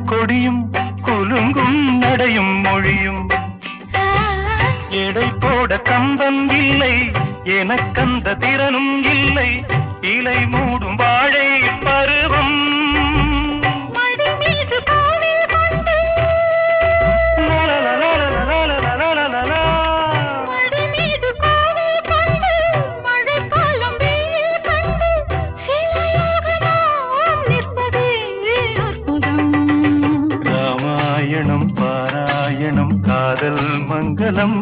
கொடியும் குலுங்கும் நடையும் மொழியும் எடை போட கம்பம் இல்லை எனக்கந்த திறனும் இல்லை இலை மூடும் வாழை பருவம் ராமாயணம் பாராயணம் காதல் மங்களம்